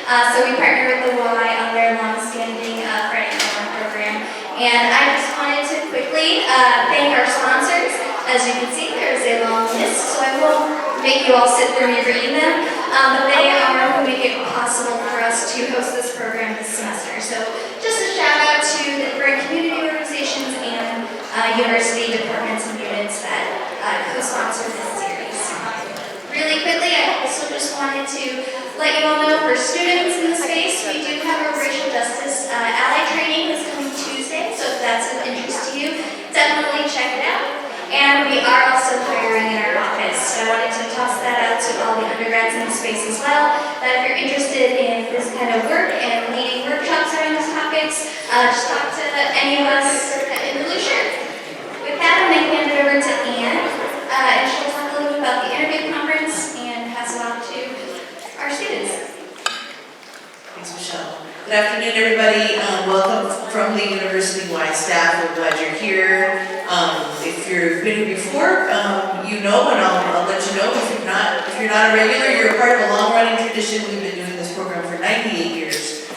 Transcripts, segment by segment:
So we partner with the Y on their long-standing Friday Summer program. And I just wanted to quickly thank our sponsors. As you can see, there is a long list, so I won't make you all sit through me reading them. But they are who make it possible for us to host this program this semester. So just a shout out to the different community organizations and university departments and units that co-sponsor this series. Really quickly, I also just wanted to let you all know for students in the space, we do have a racial justice ally training this coming Tuesday, so if that's of interest to you, definitely check it out. And we are also hiring in our office, so I wanted to toss that out to all the undergrads in the space as well, that if you're interested in this kind of work and leading workshops around these topics, just talk to any of us in the blue shirt. With that, I'm going to hand it over to Anne, and she'll talk a little bit about the interview conference and pass it off to our students. Thanks, Michelle. Good afternoon, everybody. Welcome from the University Y staff. We're glad you're here. If you've been here before, you know, and I'll let you know. If you're not a regular, you're a part of a long-running tradition. We've been doing this program for 98 years.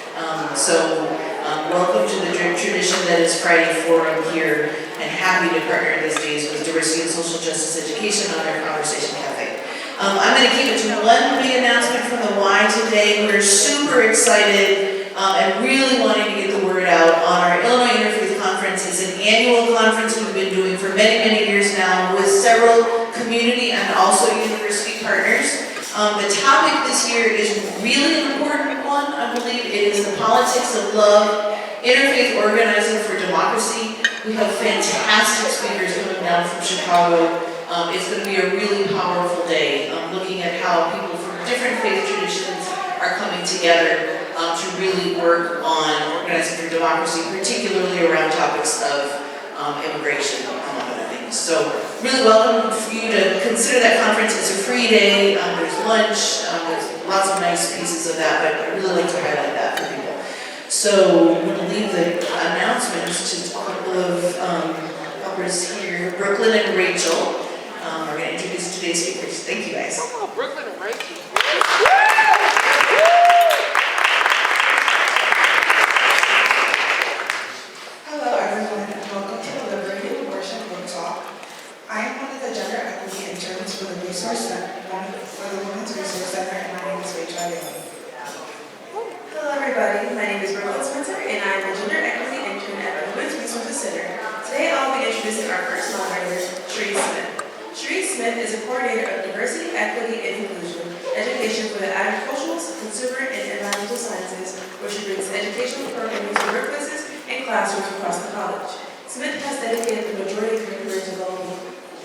Welcome to the tradition that is Friday Forum here, and happy to partner these days with Diversity and Social Justice Education on their Conversation Café. I'm going to keep it to one big announcement from the Y today. We're super excited and really wanting to get the word out on our Illinois Interfaith Conference. It's an annual conference we've been doing for many, many years now with several community and also university partners. The topic this year is really an important one, I believe. It is the politics of love, interfaith organizing for democracy. We have fantastic speakers coming down from Chicago. It's going to be a really powerful day, looking at how people from different faith traditions are coming together to really work on organizing for democracy, particularly around topics of immigration, among other things. So really welcome for you to consider that conference. It's a free day. There's lunch. There's lots of nice pieces of that, but I really like to highlight that for people. So I'm going to leave the announcements to a couple of helpers here. Brooklyn and Rachel are going to introduce today's speakers. Thank you, guys. Oh, Brooklyn and Rachel. Hello, everyone, and welcome to the Liberating Abortion book talk. I am one of the gender equity interns for the Resource Center, for the Women's Resource Center, and my name is Rachel. Hello everybody, my name is Brooklyn Spencer and I am a gender equity intern at the Women's Resources Center. Today I'll be introducing our first moderator, Sheree Smith. Sheree Smith is a coordinator of diversity, equity, and inclusion, education for the agricultural, consumer, and environmental sciences, where she brings educational programming to workplaces and classrooms across the college. Smith has dedicated the majority of her career to developing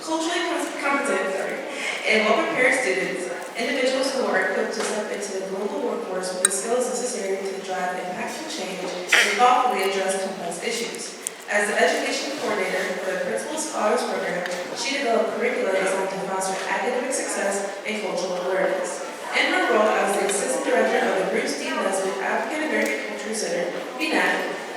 culturally competent and well-prepared students, individuals who are equipped to step into the global workforce with the skills necessary to drive impactful change and thoughtfully address complex issues. As the education coordinator for the Principal Scholars Program, she developed curricula designed to foster academic success and cultural awareness. In her role as the assistant director of the Bruce D. Nesbitt African American Cultural Center, BNAC,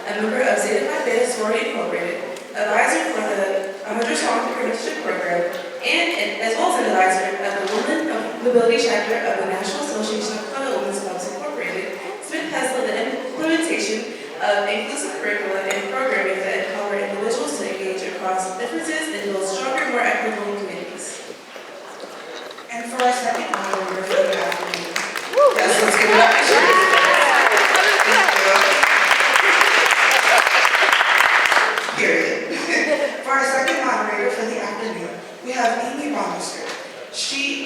a member of Zeta Phi Beta Sorority Incorporated, advisor for the 100 Song Apprenticeship Program, and as well as an advisor of the Women of Mobility Chapter of the National Association of Color Women's Clubs Incorporated, Smith has led the implementation of inclusive curricula and programming that empower individuals to engage across differences and build stronger, more equitable communities. And for our second moderator for the afternoon, yes, let's give it up to Sheree. Period. For our second moderator for the afternoon, we have Amy Romister. She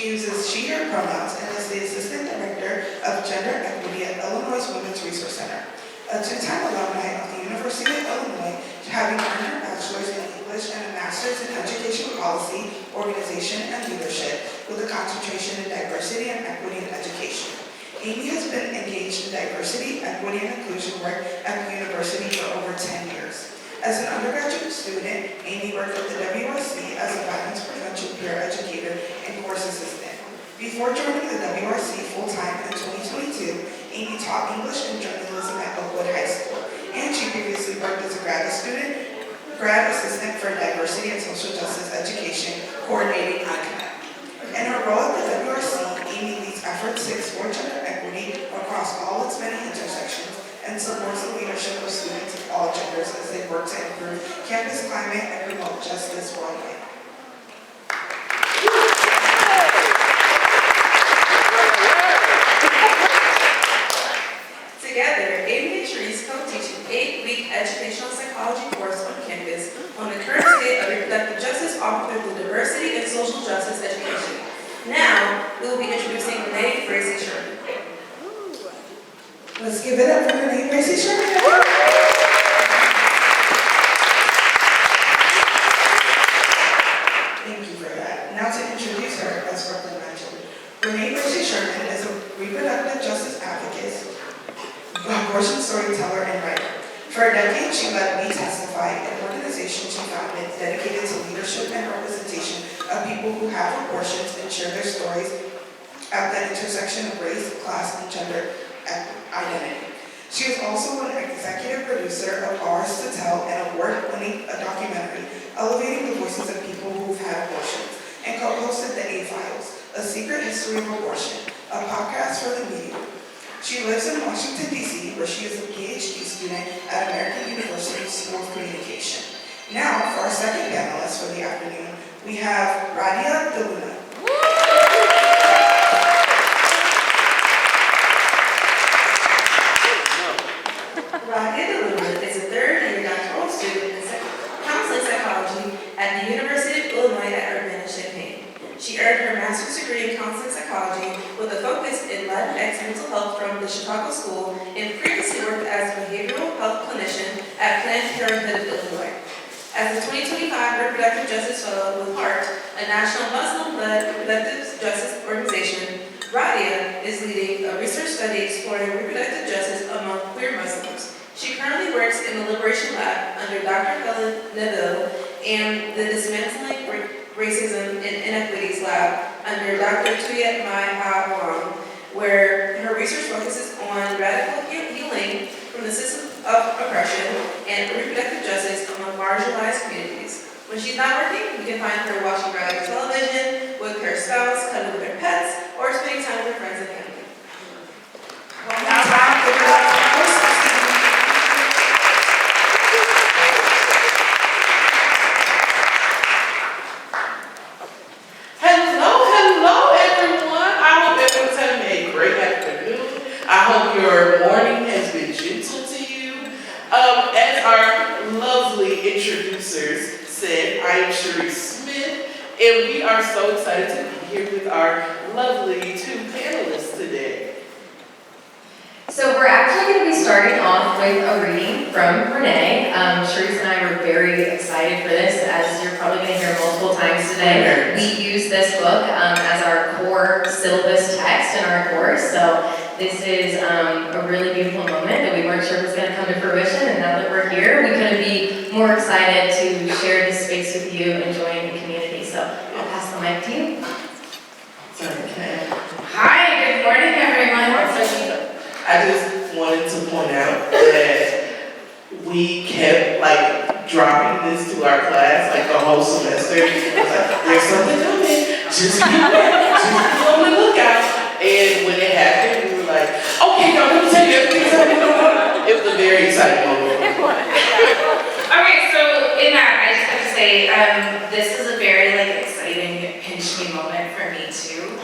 uses she/her pronouns and is the Assistant Director of Gender Equity at Illinois Women's Resource Center. A two-time alumni of the University of Illinois, having earned her bachelor's in English and a master's in education policy, organization, and leadership, with a concentration in diversity and equity in education. Amy has been engaged in diversity, equity, and inclusion work at the university for over 10 years. As an undergraduate student, Amy worked at the WRC as a violence prevention peer educator and course assistant. Before joining the WRC full-time in 2022, Amy taught English and journalism at Oakwood High School, and she previously worked as a grad assistant for diversity and social justice education, coordinating on Connect. In her role at the WRC, Amy leads efforts to explore gender equity climate, and promote justice worldwide. Together, Amy and Therese co-teach an 8-week educational psychology course on campus on the current state of reproductive justice offered through the diversity and social justice education. Now, we will be introducing Renee Bracey Sherman. Let's give it up for Renee Bracey Sherman. Thank you for that. Now to introduce her, as Brooklyn mentioned. Renee Bracey Sherman is a reproductive justice advocate, abortion storyteller, and writer. For a decade, she led We Testify, an organization she founded dedicated to leadership and representation of people who have abortions and share their stories at the intersection of race, class, and gender identity. She is also an executive producer of Ours to Tell, an award-winning documentary elevating the voices of people who've had abortions, and co-hosted The A-Files, A Secret History of Abortion, a podcast for the media. She lives in Washington, D.C., where she is a PhD student at American University School of Communication. Now, for our second panelist for the afternoon, we have Radia DeLuna. Radia DeLuna is a third-year doctoral student in counseling psychology at the University of Illinois at Urbana-Champaign. She earned her master's degree in counseling psychology with a focus in Latinx mental health from the Chicago School and previously worked as a behavioral health clinician at Planned Parenthood of Illinois. As a 2025 Reproductive Justice Fellow with HEART, a national Muslim-led reproductive justice organization, Radia is leading a research study exploring reproductive justice among queer Muslims. She currently works in the Liberation Lab under Dr. Helen Neville and the Dismantling Racism and Inequities Lab under Dr. Tuyet Mai Ha Wang, where her research focuses on radical healing from the system of oppression and reproductive justice among marginalized communities. When she's not working, you can find her watching reality television with her spouse, cuddling with her pets, or spending time with her friends and family. Hello everyone. I hope everyone's having a great afternoon. I hope your morning has been gentle to you. As our lovely introducers said, I am Sharice Smith, and we are so excited to be here with our lovely two panelists today. So we're actually going to be starting off with a reading from Renee. Sharice and I were very excited for this, as you're probably going to hear multiple times today. We use this book as our core syllabus text in our course, so this is a really beautiful moment that we weren't sure was going to come to fruition, and now that we're here, we couldn't be more excited to share this space with you and join the community. So I'll pass the mic to you. Okay. Hi, good morning, everyone. I just wanted to point out that we kept dropping this to our class the whole semester. It was there's something coming. Just be on the lookout. And when it happened, we were okay, now let me tell you everything's happening. It was a very exciting moment. Okay, so in that, I just have to say, this is a very exciting, pinch me moment for me too.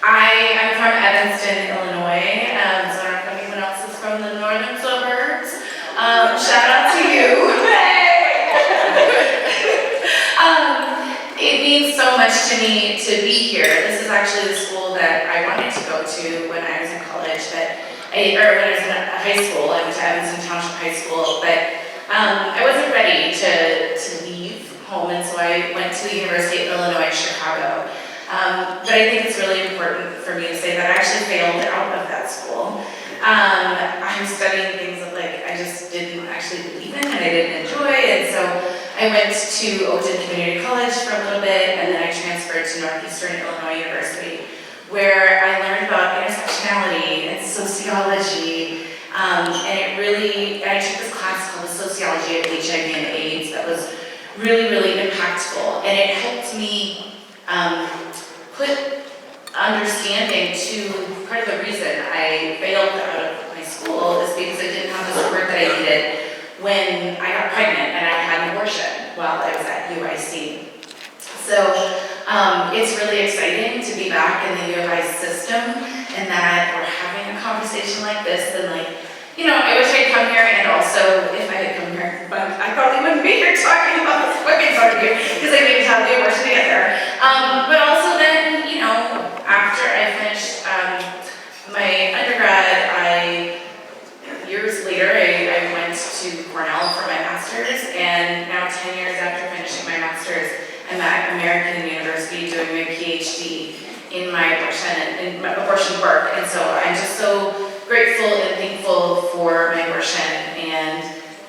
I am from Evanston, Illinois, so I don't know if anyone else is from the northern suburbs. Shout out to you. It means so much to me to be here. This is actually the school that I wanted to go to when I was in college, when I was in high school. I went to Evanston Township High School, but I wasn't ready to leave home, and so I went to the University of Illinois Chicago. But I think it's really important for me to say that I actually failed out of that school. I'm studying things that I just didn't actually believe in and I didn't enjoy, and so I went to Oakton Community College for a little bit, and then I transferred to Northeastern Illinois University, where I learned about intersectionality and sociology, and I took this class called the Sociology of HIV and AIDS that was really, really impactful, and it helped me put understanding to part of the reason I failed out of my school is because I didn't have the support that I needed when I got pregnant and I had an abortion while I was at UIC. So it's really exciting to be back in the U of I system and that we're having a conversation like this and like, you know, I wish I'd come here and also if I had come here, but I probably wouldn't be here talking about this fucking part of you because I didn't have the abortion together. But also then, you know, after I finished my undergrad, years later, I went to Cornell for my master's, and now 10 years after finishing my master's, I'm at American University doing my PhD in my abortion work, and so I'm just so grateful and thankful for my abortion, and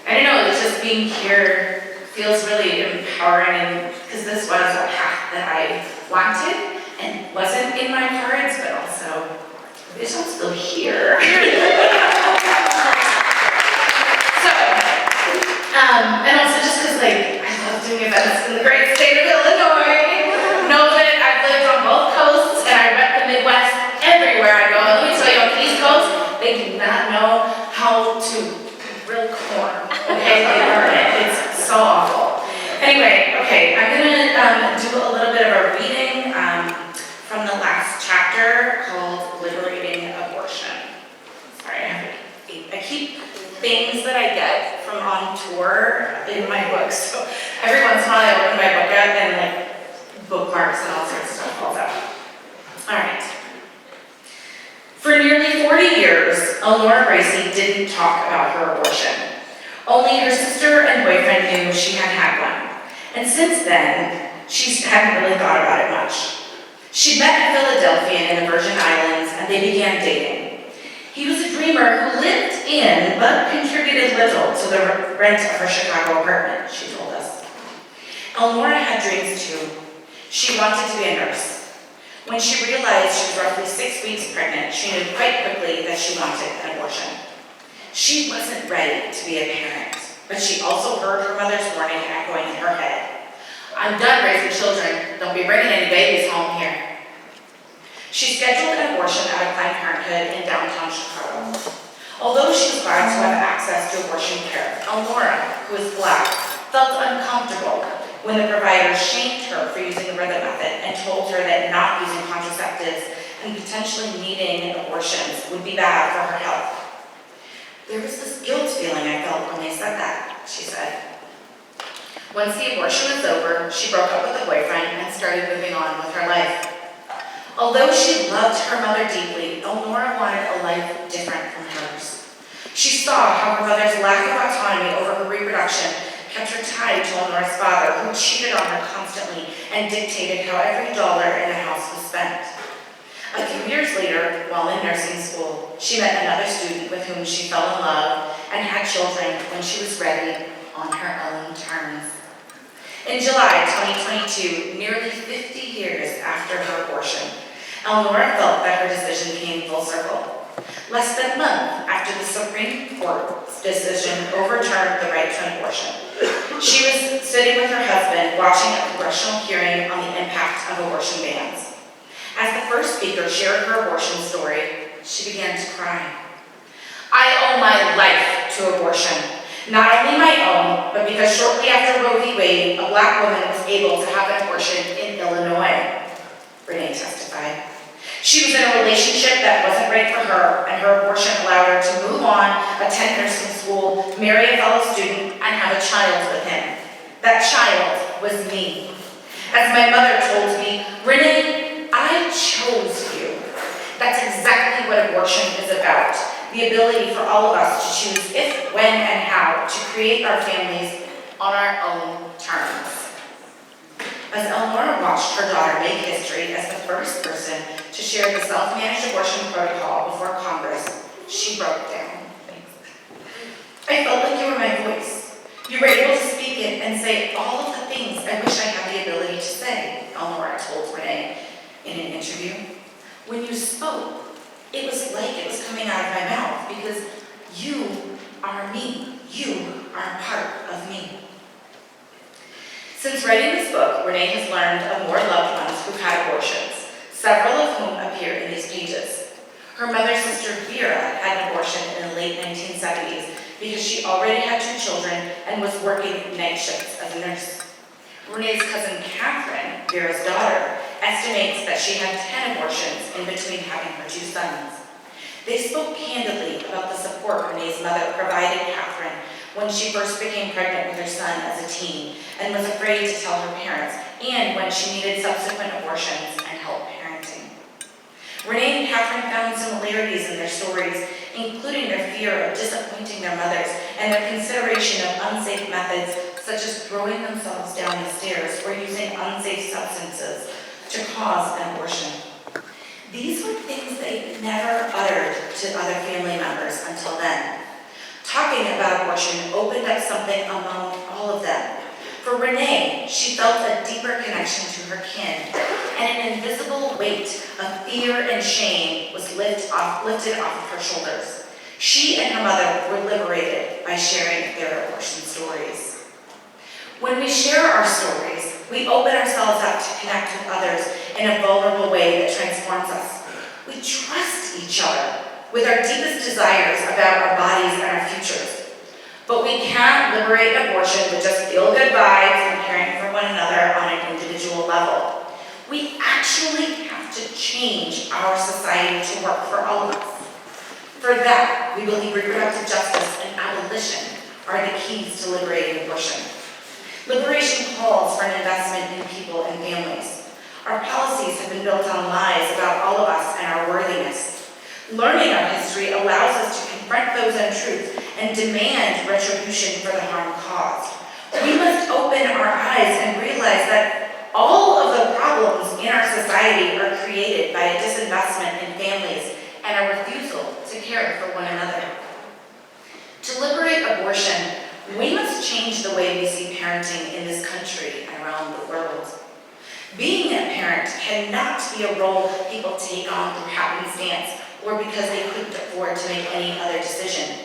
I don't know, it's just being here feels really empowering, because this was a path that I wanted, and wasn't in my cards, but also, this one's still here. And also just because like, I love doing events in the great state of Illinois. Know that I've lived on both coasts and I rep the Midwest everywhere I go. And let me tell you, on the East Coast, they do not know how to grill corn, okay? They learn it, it's so awful. Anyway, okay, I'm gonna do a little bit of a reading from the last chapter called Liberating Abortion. Sorry, I keep things that I get from on tour in my books. So every once in a while I open my book up and like bookmarks and all sorts of stuff falls out. All right. For nearly 40 years, Renee Bracey didn't talk about her abortion. Only her sister and boyfriend knew she had had one. And since then, she hadn't really thought about it much. She met a Philadelphian in the Virgin Islands and they began dating. He was a dreamer who lived in, but contributed little to the rent of her Chicago apartment, she told us. Elnora had dreams too. She wanted to be a nurse. When she realized she was roughly 6 weeks pregnant, she knew quite quickly that she wanted an abortion. She wasn't ready to be a parent, but she also heard her mother's warning echoing in her head. I'm done raising children. Don't be bringing any babies home here. She scheduled an abortion at a Planned Parenthood in downtown Chicago. Although she was glad to have access to abortion care, Elnora, who is Black, felt uncomfortable when the provider shamed her for using the rhythm method and told her that not using contraceptives and potentially needing abortions would be bad for her health. There was this guilt feeling I felt when they said that, she said. Once the abortion was over, she broke up with the boyfriend and started moving on with her life. Although she loved her mother deeply, Elnora wanted a life different from hers. She saw how her mother's lack of autonomy over her reproduction kept her tied to Elnora's father, who cheated on her constantly and dictated how every dollar in the house was spent. A few years later, while in nursing school, she met another student with whom she fell in love and had children when she was ready on her own terms. In July 2022, nearly 50 years after her abortion, Elnora felt that her decision came full circle. Less than a month after the Supreme Court's decision overturned the right to an abortion, she was sitting with her husband watching a congressional hearing on the impact of abortion bans. As the first speaker shared her abortion story, she began to cry. I owe my life to abortion. Not only my own, but because shortly after Roe v. Wade, a Black woman was able to have an abortion in Illinois, Renee testified. She was in a relationship that wasn't right for her, and her abortion allowed her to move on, attend nursing school, marry a fellow student, and have a child with him. That child was me. As my mother told me, Renee, I chose you. That's exactly what abortion is about. The ability for all of us to choose if, when, and how to create our families on our own terms. As Elnora watched her daughter make history as the first person to share the self-managed abortion protocol before Congress, she broke down. I felt like you were my voice. You were able to speak it and say all of the things I wish I had the ability to say, Elnora told Renee in an interview. When you spoke, it was like it was coming out of my mouth because you are me. You are a part of me. Since writing this book, Renee has learned of more loved ones who've had abortions, several of whom appear in these pages. Her mother's sister Vera had an abortion in the late 1970s because she already had 2 children and was working night shifts as a nurse. Renee's cousin Catherine, Vera's daughter, estimates that she had 10 abortions in between having her 2 sons. They spoke candidly about the support Renee's mother provided Catherine when she first became pregnant with her son as a teen and was afraid to tell her parents, and when she needed subsequent abortions and help parenting. Renee and Catherine found similarities in their stories, including their fear of disappointing their mothers and their consideration of unsafe methods such as throwing themselves down the stairs or using unsafe substances to cause an abortion. These were things they never uttered to other family members until then. Talking about abortion opened up something among all of them. For Renee, she felt a deeper connection to her kin, and an invisible weight of fear and shame was lifted off of her shoulders. She and her mother were liberated by sharing their abortion stories. When we share our stories, we open ourselves up to connect with others in a vulnerable way that transforms us. We trust each other with our deepest desires about our bodies and our futures. But we can't liberate abortion with just feel-good vibes and caring for one another on an individual level. We actually have to change our society to work for all of us. For that, we believe reproductive justice and abolition are the keys to liberating abortion. Liberation calls for an investment in people and families. Our policies have been built on lies about all of us and our worthiness. Learning our history allows us to confront those untruths and demand retribution for the harm caused. We must open our eyes and realize that all of the problems in our society are created by a disinvestment in families and a refusal to care for one another. To liberate abortion, we must change the way we see parenting in this country and around the world. Being a parent cannot be a role people take on through happenstance or because they couldn't afford to make any other decision.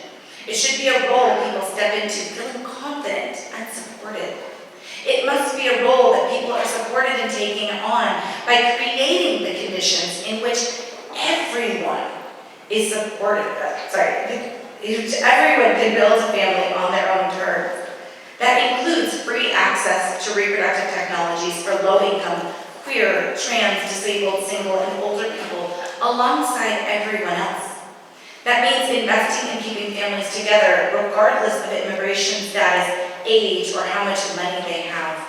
It should be a role people step into feeling confident and supported. It must be a role that people are supported in taking on by creating the conditions in which everyone is supported. Everyone can build a family on their own terms. That includes free access to reproductive technologies for low-income, queer, trans, disabled, single, and older people alongside everyone else. That means investing in keeping families together regardless of immigration status, age, or how much money they have.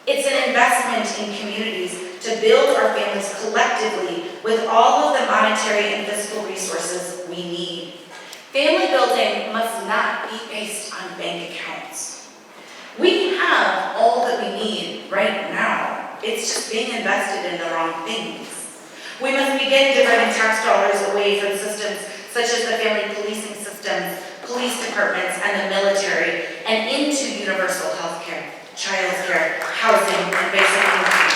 It's an investment in communities to build our families collectively with all of the monetary and physical resources we need. Family building must not be based on bank accounts. We have all that we need right now. It's just being invested in the wrong things. We must begin diverting tax dollars away from systems such as the family policing systems, police departments, and the military, and into universal health care, child care, housing, and basic income.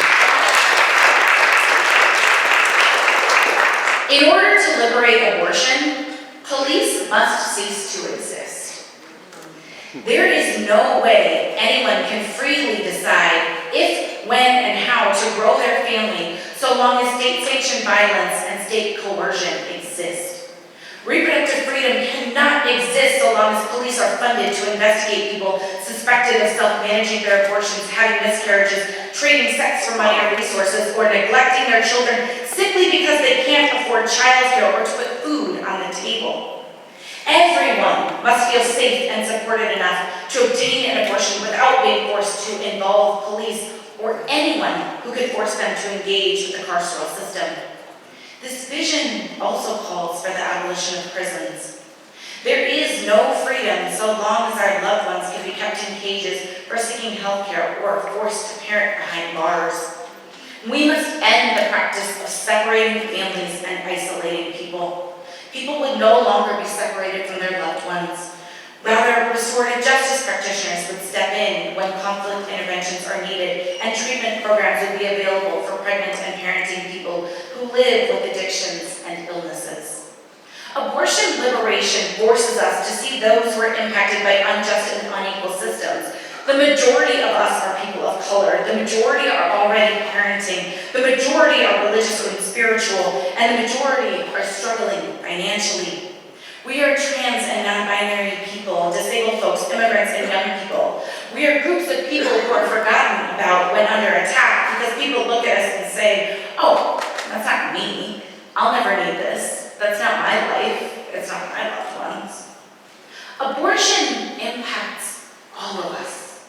In order to liberate abortion, police must cease to exist. There is no way anyone can freely decide if, when, and how to grow their family so long as state-sanctioned violence and state coercion exist. Reproductive freedom cannot exist so long as police are funded to investigate people suspected of self-managing their abortions, having miscarriages, trading sex for money or resources, or neglecting their children simply because they can't afford childcare or to put food on the table. Everyone must feel safe and supported enough to obtain an abortion without being forced to involve police or anyone who could force them to engage with the carceral system. This vision also calls for the abolition of prisons. There is no freedom so long as our loved ones can be kept in cages for seeking health care or forced to parent behind bars. We must end the practice of separating families and isolating people. People would no longer be separated from their loved ones. Rather, restorative justice practitioners would step in when conflict interventions are needed, and treatment programs would be available for pregnant and parenting people who live with addictions and illnesses. Abortion liberation forces us to see those who are impacted by unjust and unequal systems. The majority of us are people of color. The majority are already parenting. The majority are religious or spiritual, and the majority are struggling financially. We are trans and non-binary people, disabled folks, immigrants, and young people. We are groups of people who are forgotten about when under attack because people look at us and say, oh, that's not me. I'll never need this. That's not my life. It's not my loved ones. Abortion impacts all of us.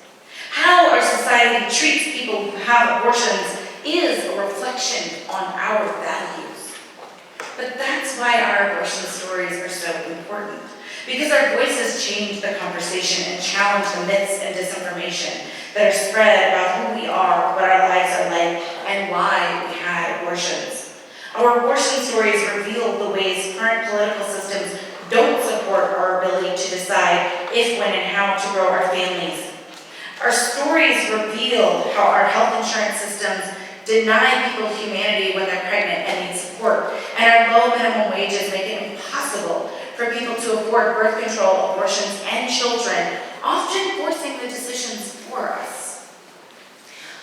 How our society treats people who have abortions is a reflection on our values. But that's why our abortion stories are so important. Because our voices change the conversation and challenge the myths and disinformation that are spread about who we are, what our lives are like, and why we had abortions. Our abortion stories reveal the ways current political systems don't support our ability to decide if, when, and how to grow our families. Our stories reveal how our health insurance systems deny people humanity when they're pregnant and need support, and our low minimum wages make it impossible for people to afford birth control, abortions, and children, often forcing the decisions for us.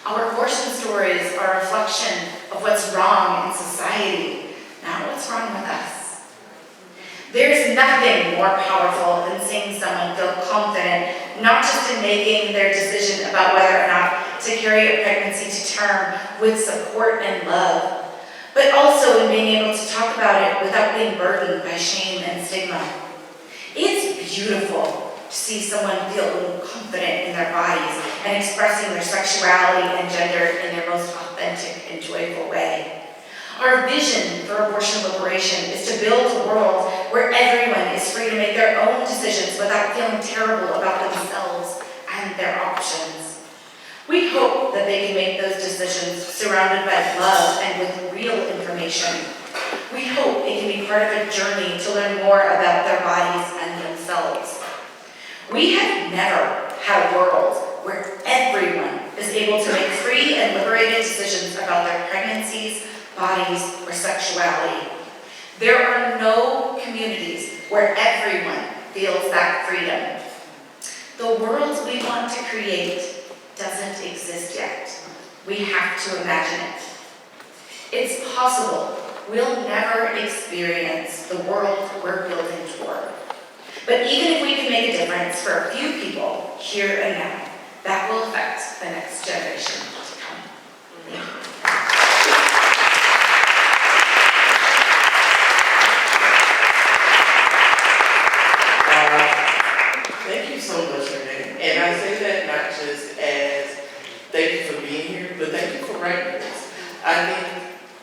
Our abortion stories are a reflection of what's wrong in society, not what's wrong with us. There's nothing more powerful than seeing someone feel confident, not just in making their decision about whether or not to carry a pregnancy to term with support and love, but also in being able to talk about it without being burdened by shame and stigma. It's beautiful to see someone feel confident in their bodies and expressing their sexuality and gender in their most authentic and joyful way. Our vision for abortion liberation is to build a world where everyone is free to make their own decisions without feeling terrible about themselves and their options. We hope that they can make those decisions surrounded by love and with real information. We hope it can be part of a journey to learn more about their bodies and themselves. We have never had a world where everyone is able to make free and liberated decisions about their pregnancies, bodies, or sexuality. There are no communities where everyone feels that freedom. The world we want to create doesn't exist yet. We have to imagine it. It's possible we'll never experience the world we're building toward. But even if we can make a difference for a few people here and now, that will affect the next generation to come. Thank you. Thank you so much, Renee. And I say that not just as thank you for being here, but thank you for writing this. I think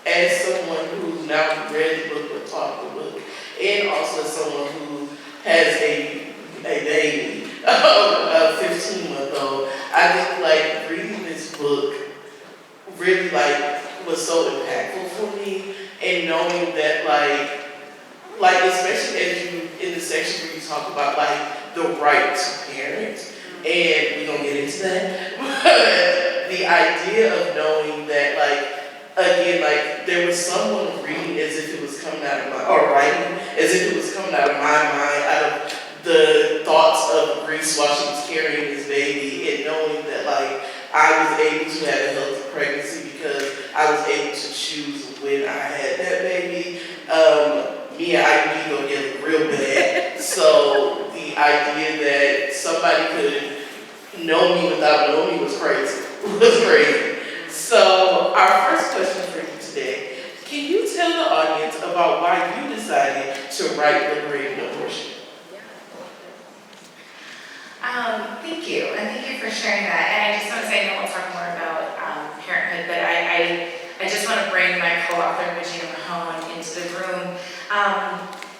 as someone who's now read the book but taught the book, and also as someone who has a baby, a 15-month-old, I think like reading this book really was so impactful for me, and knowing that like especially as you in the section where you talk about the right to parent, and we're gonna get into that, but the idea of knowing that again, there was someone reading as if it was coming out of or writing as if it was coming out of my mind, out of the thoughts of Reese while she was carrying this baby, and knowing that I was able to have a healthy pregnancy because I was able to choose when I had that baby. Me and IUD go get real bad, so the idea that somebody could know me without knowing me was crazy. So our first question for you today, can you tell the audience about why you decided to write Liberating Abortion? Thank you, and thank you for sharing that. And I just want to say, I know we'll talk more about parenthood, but I just want to bring my co-author, Regina Mahone, into the room.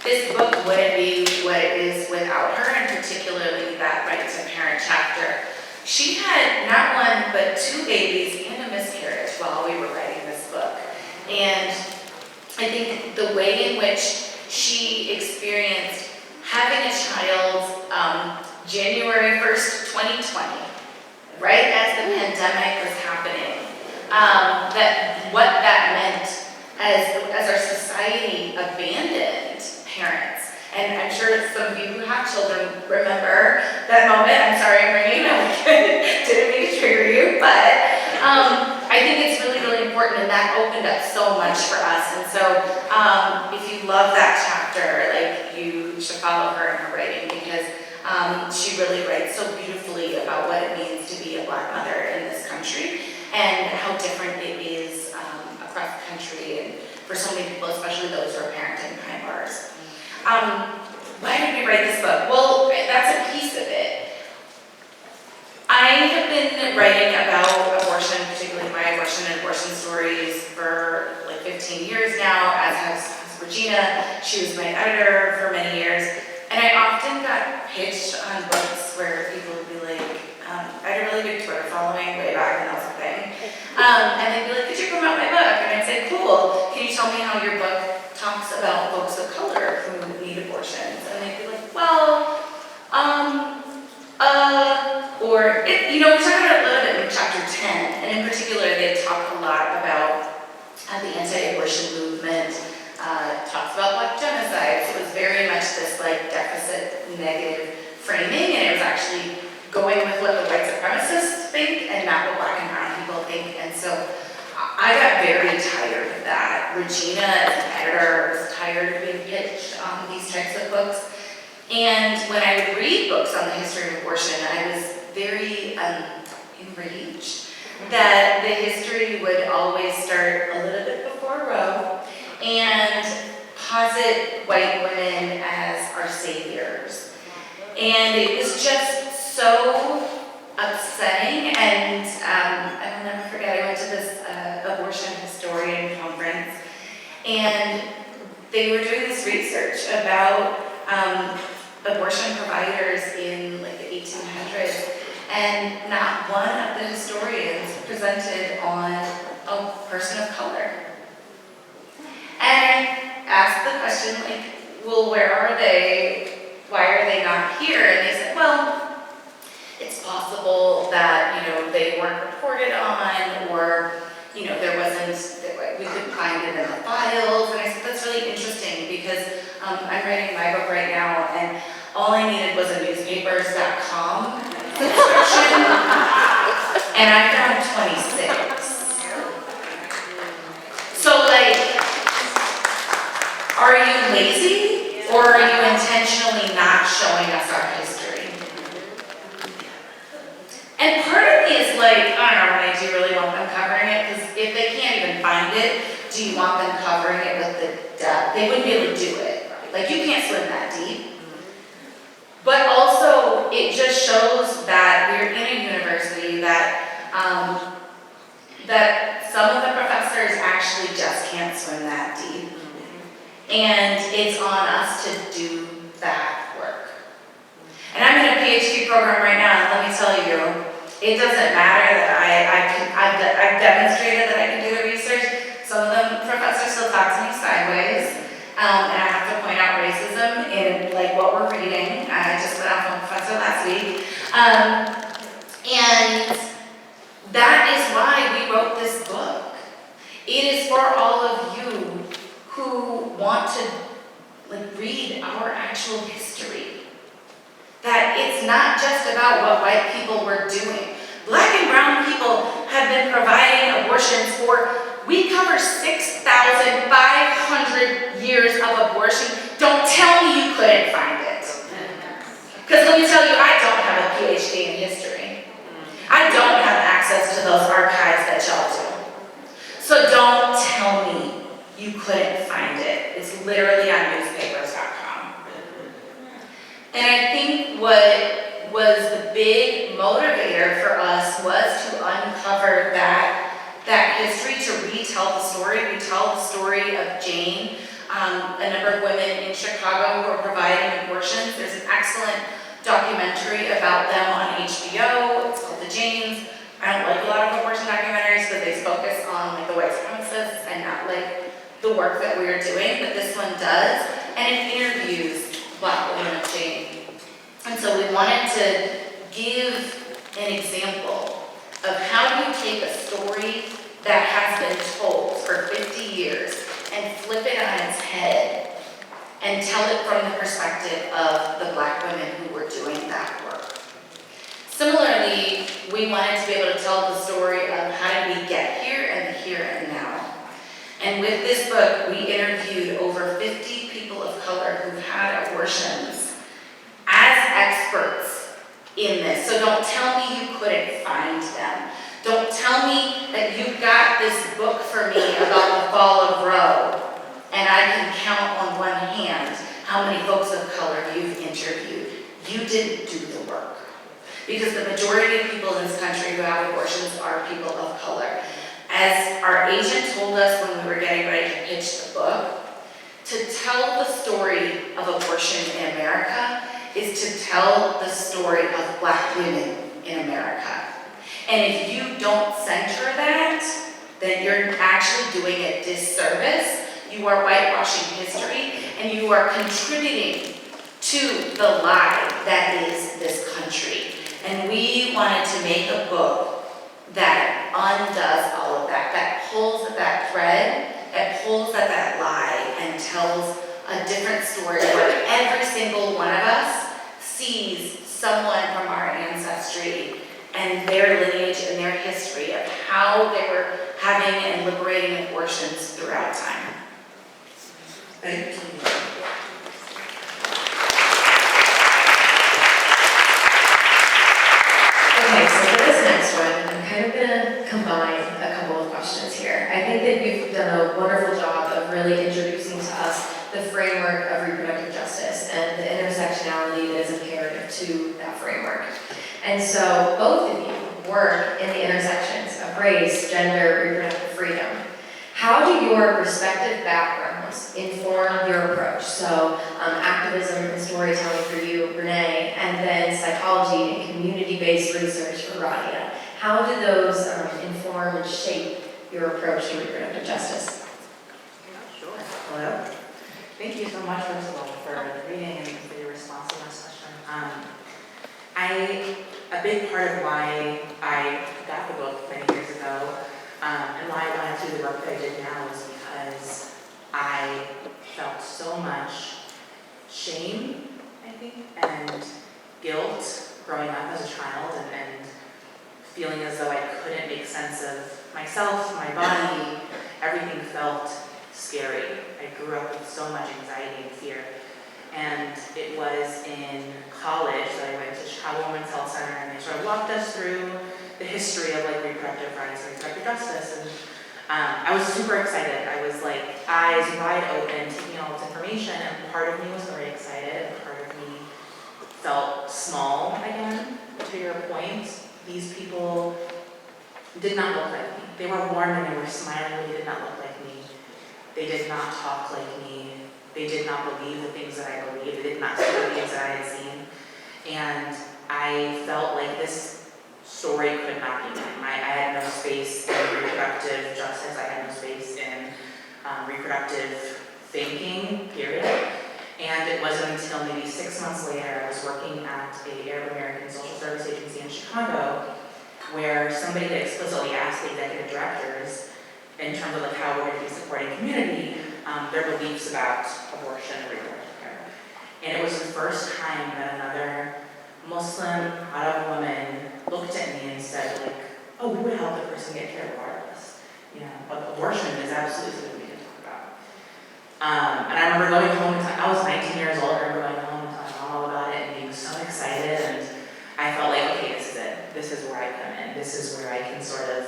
This book wouldn't be what it is without her, and particularly that Right to Parent chapter. She had not one, but 2 babies and a miscarriage while we were writing this book. And I think the way in which she experienced having a child January 1st, 2020, right as the pandemic was happening, that what that meant as our society abandoned parents. And I'm sure some of you who have children remember that moment. I'm sorry I'm bringing it up. Didn't mean to trigger you, but I think it's really, really important, and that opened up so much for us. And so if you love that chapter, after, like, you should follow her in her writing because she really writes so beautifully about what it means to be a Black mother in this country and how different it is across the country and for so many people, especially those who are parenting behind bars. Why did we write this book? Well, that's a piece of it. I have been writing about abortion, particularly my abortion and abortion stories, for like 15 years now, as has Regina. She was my editor for many years. And I often got pitched on books where people would be like, I had a really big Twitter following way back when that was a thing. And they'd be like, could you promote my book? And I'd say, cool. Can you tell me how your book talks about folks of color who need abortions? And they'd be like, well, we talk about it a little bit in chapter 10. And in particular, they talk a lot about the anti-abortion movement. Talks about Black genocide. So it was very much this like deficit negative framing, and it was actually going with what the white supremacists think and not what Black and brown people think. And so I got very tired of that. Regina, as an editor, was tired of being pitched on these types of books. And when I would read books on the history of abortion, I was very enraged that the history would always start a little bit before Roe and posit white women as our saviors. And it was just so upsetting, and I will never forget, I went to this abortion historian conference, and they were doing this research about abortion providers in like the 1800s, and not one of the historians presented on a person of color. And I asked the question, like, well, where are they? Why are they not here? And they said, well, it's possible that, they weren't reported on, or, there wasn't, we couldn't find it in the files. And I said, that's really interesting because I'm writing my book right now, and all I needed was a newspapers.com subscription, and I found 26. So, like, are you lazy, or are you intentionally not showing us our history? And part of me is like, I don't know, Renee, do you really want them covering it? Because if they can't even find it, do you want them covering it with the depth? They wouldn't be able to do it. Like, you can't swim that deep. But also, it just shows that we're in a university that that some of the professors actually just can't swim that deep. And it's on us to do that work. And I'm in a PhD program right now, and let me tell you, it doesn't matter that I've demonstrated that I can do the research. Some of the professors still talk to me sideways, and I have to point out racism in like what we're reading. I just went off on a professor last week. And that is why we wrote this book. It is for all of you who want to read our actual history. That it's not just about what white people were doing. Black and brown people have been providing abortions we cover 6,500 years of abortion. Don't tell me you couldn't find it. Because let me tell you, I don't have a PhD in history. I don't have access to those archives that y'all do. So don't tell me you couldn't find it. It's literally on newspapers.com. And I think what was the big motivator for us was to uncover that history, to retell the story. We tell the story of Jane, a number of women in Chicago who are providing abortions. There's an excellent documentary about them on HBO. It's called The Janes. I don't like a lot of abortion documentaries because they focus on the white supremacists and not the work that we are doing, but this one does, and it interviews Black women of Jane. And so we wanted to give an example of how do you take a story that has been told for 50 years and flip it on its head and tell it from the perspective of the Black women who were doing that work. Similarly, we wanted to be able to tell the story of how did we get here and the here and now. And with this book, we interviewed over 50 people of color who've had abortions as experts in this. So don't tell me you couldn't find them. Don't tell me that you got this book for me about the fall of Roe, and I can count on one hand how many folks of color you've interviewed. You didn't do the work. Because the majority of people in this country who have abortions are people of color. As our agent told us when we were getting ready to pitch the book, to tell the story of abortion in America is to tell the story of Black women in America. And if you don't center that, then you're actually doing a disservice. You are whitewashing history, and you are contributing to the lie that is this country. And we wanted to make a book that undoes all of that, that pulls at that thread, that pulls at that lie, and tells a different story where every single one of us sees someone from our ancestry and their lineage and their history of how they were having and liberating abortions throughout time. Thank you. Okay, so for this next one, I'm kind of gonna combine a couple of questions here. I think that you've done a wonderful job of really introducing to us the framework of reproductive justice and the intersectionality that is imperative to that framework. And so both of you work in the intersections of race, gender, reproductive freedom. How do your respective backgrounds inform your approach? So activism and storytelling for you, Renee, and then psychology and community-based research for Radia. How do those inform and shape your approach to reproductive justice? Sure. Hello. Thank you so much, first of all, for the reading and for your response to my question. A big part of why I got the book many years ago and why I wanted to do the work that I did now is because I felt so much shame, I think, and guilt growing up as a child and feeling as though I couldn't make sense of myself, my body. Everything felt scary. I grew up with so much anxiety and fear. And it was in college that I went to Chicago Women's Health Center, and they sort of walked us through the history of like reproductive rights and reproductive justice. And I was super excited. I was like eyes wide open, taking all this information, and part of me was very excited, and part of me felt small again. To your point, these people did not look like me. They were warm and they were smiling, but they did not look like me. They did not talk like me. They did not believe the things that I believed. They did not see the things that I had seen. And I felt like this story could not be mine. I had no space in reproductive justice. I had no space in reproductive thinking, period. And it wasn't until maybe 6 months later, I was working at a Arab American social service agency in Chicago, where somebody had explicitly asked the executive directors, in terms of like how we're going to be supporting community, their beliefs about abortion and reproductive care. And it was the first time that another Muslim Arab woman looked at me and said, like, oh, we would help the person get care regardless. You know, but abortion is absolutely something we can talk about. And I remember going home, I was 19 years old, I remember going home and telling my mom all about it and being so excited, and I felt like, okay, this is it. This is where I come in. This is where I can sort of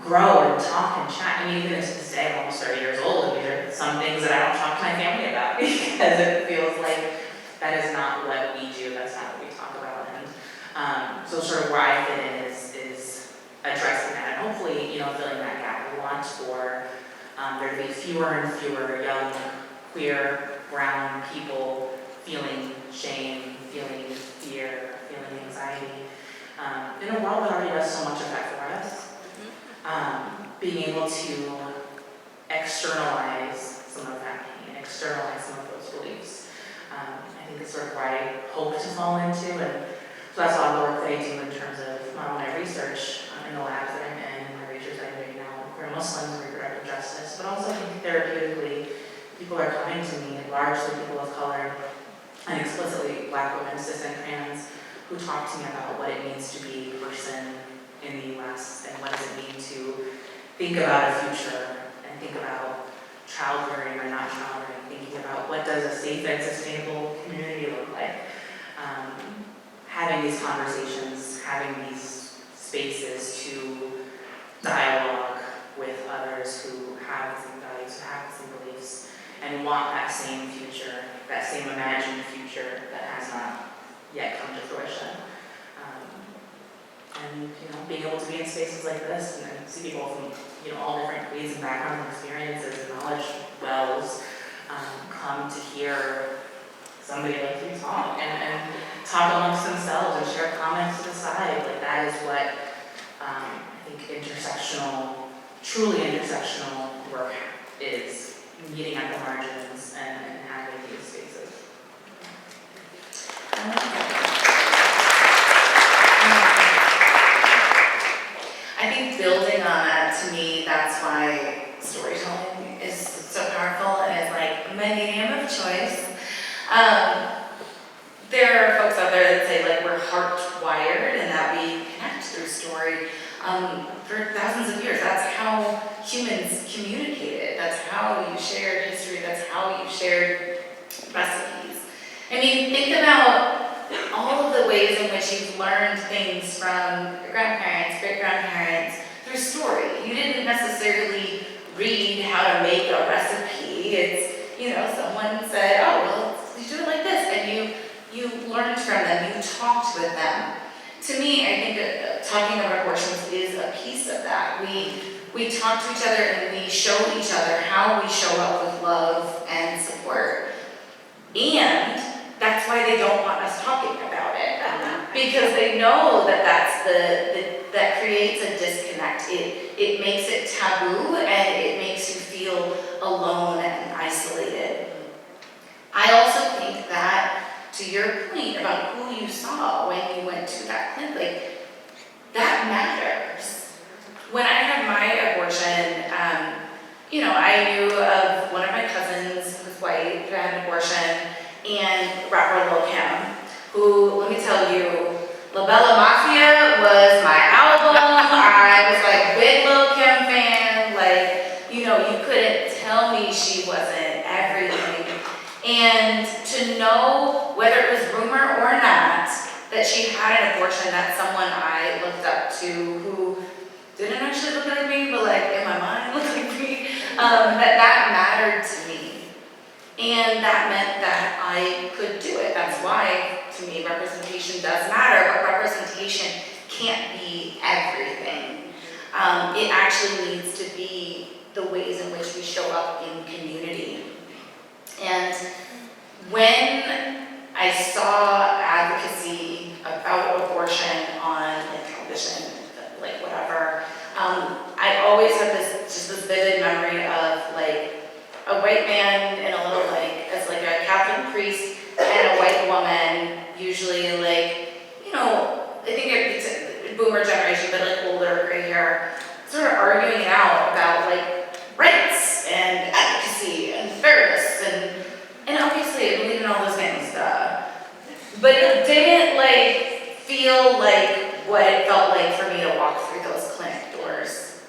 grow and talk and chat. I mean, even to this day, I'm almost 30 years old, and these are some things that I don't talk to my family about because it feels like that is not what we do, that's not what we talk about. And so sort of where I fit in is addressing that, and hopefully, you know, filling that gap. We want for there to be fewer and fewer young, queer, brown people feeling shame, feeling fear, feeling anxiety. In a world that already does so much of that for us, being able to externalize some of that pain, externalize some of those beliefs. I think it's sort of where I hope to fall into, and so that's a lot of the work that I do in terms of not only my research in the labs that I'm in, and my research that I'm doing now with queer Muslims and reproductive justice, but also I think therapeutically, people are coming to me, largely people of color, and explicitly Black women, cis and trans, who talk to me about what it means to be a person in the US and what does it mean to think about a future and and think about child rearing or not child rearing, thinking about what does a safe and sustainable community look like. Having these conversations, having these spaces to dialogue with others who have the same values, who have the same beliefs, and want that same future, that same imagined future that has not yet come to fruition. And being able to be in spaces like this and see people from all different creeds and backgrounds and experiences and knowledge wells come to hear somebody like you talk and talk amongst themselves and share comments to the side. Like that is what I think truly intersectional work is, meeting at the margins and having these spaces. I think building on that, to me, that's why storytelling is so powerful and is like my medium of choice. There are folks out there that say like we're hardwired and that we connect through story. For thousands of years, that's how humans communicated. That's how you shared history. That's how you shared recipes. I mean, think about all of the ways in which you've learned things from your grandparents, great-grandparents, through story. You didn't necessarily read how to make a recipe. It's, someone said, oh, well, you do it like this, and you learned from them, you talked with them. To me, I think talking about abortions is a piece of that. We talk to each other and we show each other how we show up with love and support. And that's why they don't want us talking about it, because they know that that creates a disconnect. It makes it taboo and it makes you feel alone and isolated. I also think that, to your point about who you saw when you went to that clinic, that matters. When I had my abortion, I knew of one of my cousins who's white who had an abortion, and rapper Lil Kim, who, let me tell you, La Bella Mafia was my album. I was like big Lil Kim fan. You couldn't tell me she wasn't everything. And to know, whether it was rumor or not, that she had an abortion, that's someone I looked up to who didn't actually look like me, but in my mind looked like me, that mattered to me. And that meant that I could do it. That's why, to me, representation does matter, but representation can't be everything. It actually needs to be the ways in which we show up in community. And when I saw advocacy about abortion on television, whatever, I always had this vivid memory of a white man in a little as a Catholic priest and a white woman, usually I think it's a boomer generation, but older, gray hair, sort of arguing it out about rights and advocacy and fairness and obviously I believe in all those things, but it didn't feel like what it felt like for me to walk through those clinic doors.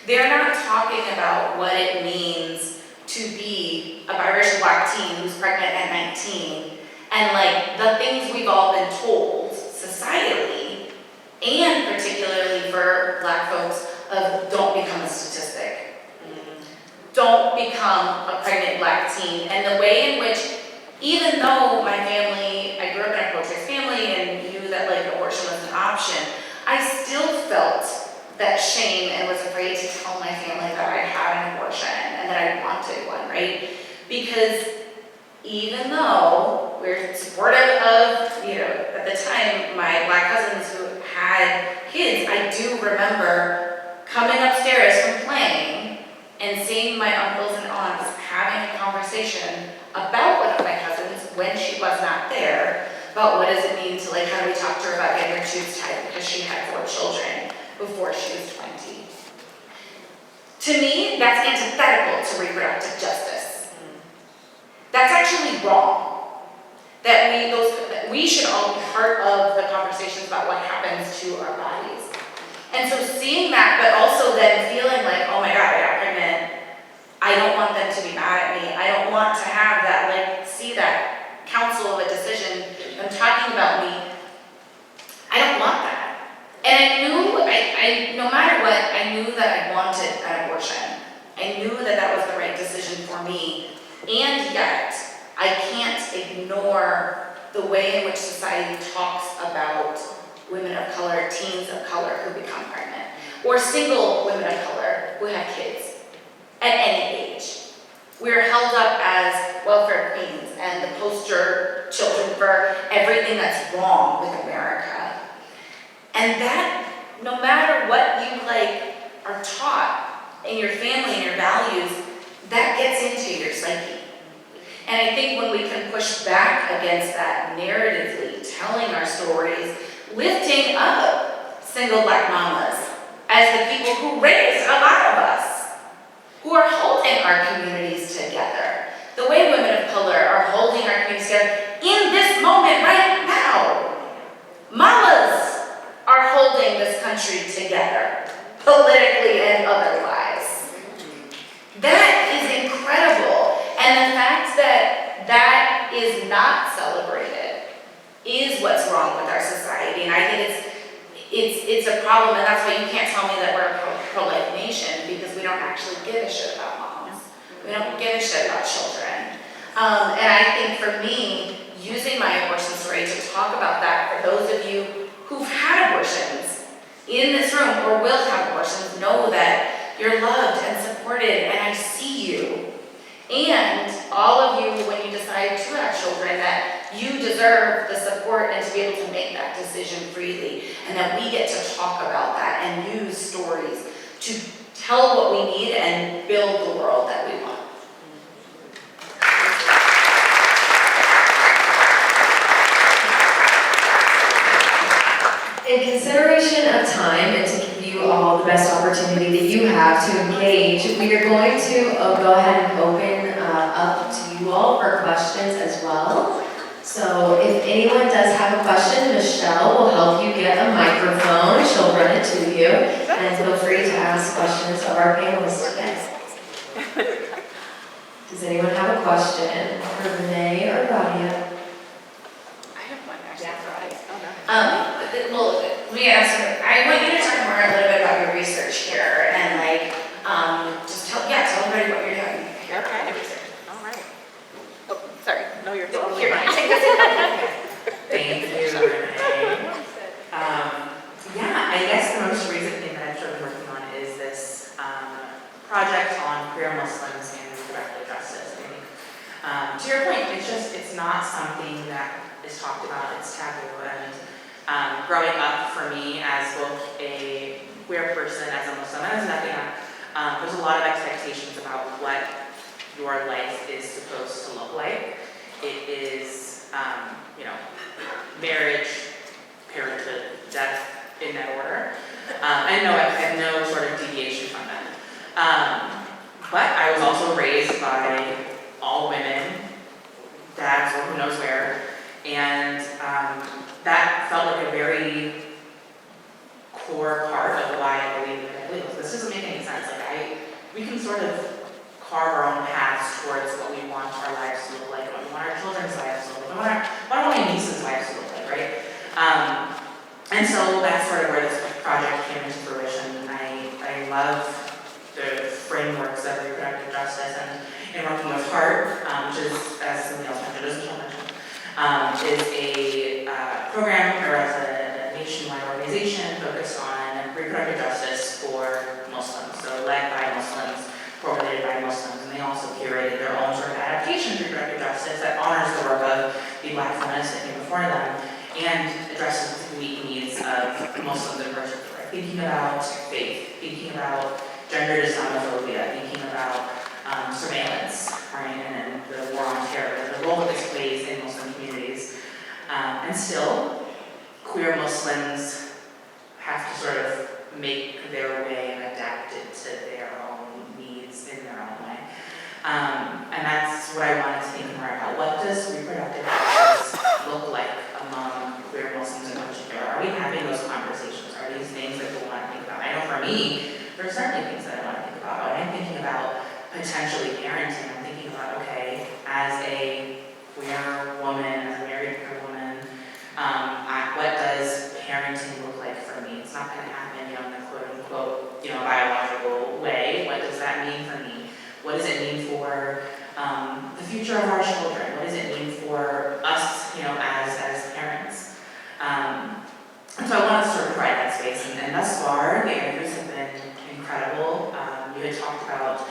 They're not talking about what it means to be a biracial Black teen who's pregnant at 19 and the things we've all been told societally and particularly for Black folks of don't become a statistic. Don't become a pregnant Black teen. And the way in which, even though my family, I grew up in a pro-choice family and knew that abortion was an option, I still felt that shame and was afraid to tell my family that I had an abortion and that I wanted one, right? Because even though we're supportive of, at the time, my Black cousins who had kids, I do remember coming upstairs from playing and seeing my uncles and aunts having a conversation about one of my cousins when she was not there, about what does it mean to how do we talk to her about getting her tubes tied because she had 4 children before she was 20. To me, that's antithetical to reproductive justice. That's actually wrong. That we should all be part of the conversations about what happens to our bodies. And so seeing that, but also then feeling oh my God, I got pregnant want to have that, like, see that counsel of a decision, them talking about me. I don't want that. And I knew, no matter what, I knew that I wanted an abortion. I knew that that was the right decision for me. And yet, I can't ignore the way in which society talks about women of color, teens of color who become pregnant, or single women of color who have kids at any age. We're held up as welfare queens and the poster children for everything that's wrong with America. And that, no matter what you are taught in your family and your values, that gets into your psyche. And I think when we can push back against that narratively, telling our stories, lifting up single Black mamas as the people who raised a lot of us, who are holding our communities together, the way women of color are holding our communities together in this moment right now. Mamas are holding this country together, politically and otherwise. That is incredible. And the fact that that is not celebrated is what's wrong with our society. And I think it's a problem, and that's why you can't tell me that we're a pro-life nation, because we don't actually give a shit about moms. We don't give a shit about children. And I think for me, using my abortion story to talk about that, for those of you who've had abortions in this room or will have abortions, know that you're loved and supported, and I see you. And all of you, when you decide to have children, that you deserve the support and to be able to make that decision freely, and that we get to talk about that and use stories to tell what we need and build the world that we want. In consideration of time and to give you all the best opportunity that you have to engage, we are going to go ahead and open up to you all for questions as well. So if anyone does have a question, Michelle will help you get a microphone. She'll run it to you. And feel free to ask questions of our panelists today. Does anyone have a question for Renee or Radia? I have one actually for Radia. Well, let me ask you, I want you to talk more a little bit about your research here and just tell everybody what you're doing. Okay. All right. Oh, sorry. No, you're Here, take this. Thank you, Renee. I guess the most recent thing that I've started working on is this project on queer Muslims and reproductive justice. I think, to your point, it's not something that is talked about, it's taboo. And growing up for me as both a queer person, as a Muslim, and as nothing, there's a lot of expectations about what your life is supposed to look like. It is, marriage, parenthood, death, in that order. I have no sort of deviation from that. But I was also raised by all women, dads, or who knows where, and that felt like a very core part of why I believe in it. This doesn't make any sense. We can sort of carve our own paths towards what we want our lives to look like, what we want our children's lives to look like, what I want my niece's lives to look like, right? And so that's sort of where this project came into fruition. I love the frameworks of reproductive justice and working with HEART, which is, as somebody else mentioned, is a program or as a nationwide organization focused on reproductive justice for Muslims. So led by Muslims, formulated by Muslims, and they also curated their own sort of adaptation to reproductive justice that honors the work of the Black feminists that came before them and addresses the unique needs of Muslims in particular. Thinking about faith, thinking about gender Islamophobia, thinking about surveillance, right, and the war on terror, the role that this plays in Muslim communities. And still, queer Muslims have to sort of make their way and adapt it to their own needs in their own way. And that's what I wanted to think more about. What does reproductive justice look like among queer Muslims in particular? Are we having those conversations? Are these things that we want to think about? I know for me, there are certainly things that I want to think about. When I'm thinking about potentially parenting, I'm thinking about, okay, what does that mean for me? What does it mean for the future of our children? What does it mean for us, as parents? And so I wanted to sort of provide that space, and thus far, the interviews have been incredible. You had talked about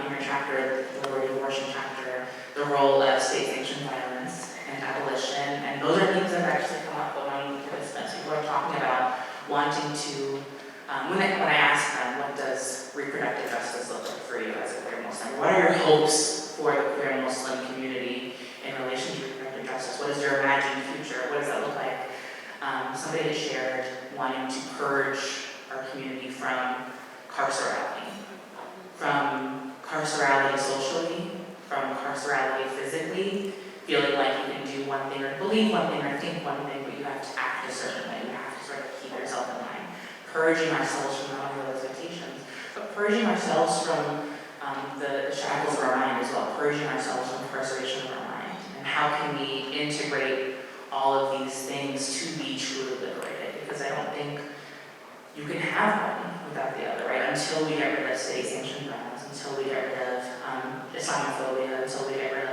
in your chapter, the Liberating Abortion chapter, the role of state-sanctioned violence and abolition, and those are things that have actually come up among participants. People are talking about wanting to, when I ask them, what does reproductive justice look like for you as a queer Muslim? What are your hopes for the queer Muslim community in relation to reproductive justice? What is your imagined future? What does that look like? Somebody had shared wanting to purge our community from carcerality socially, from carcerality physically, feeling like you can do one thing or believe one thing or think one thing, but you have to act a certain way. You have to sort of keep yourself in line. Purging ourselves from not only those expectations, but purging ourselves from the shackles of our mind as well, purging ourselves from incarceration of our mind. And how can we integrate all of these things to be truly liberated? Because I don't think you can have one without the other, right? Until we get rid of state-sanctioned violence, until we get rid of Islamophobia, until we get rid of,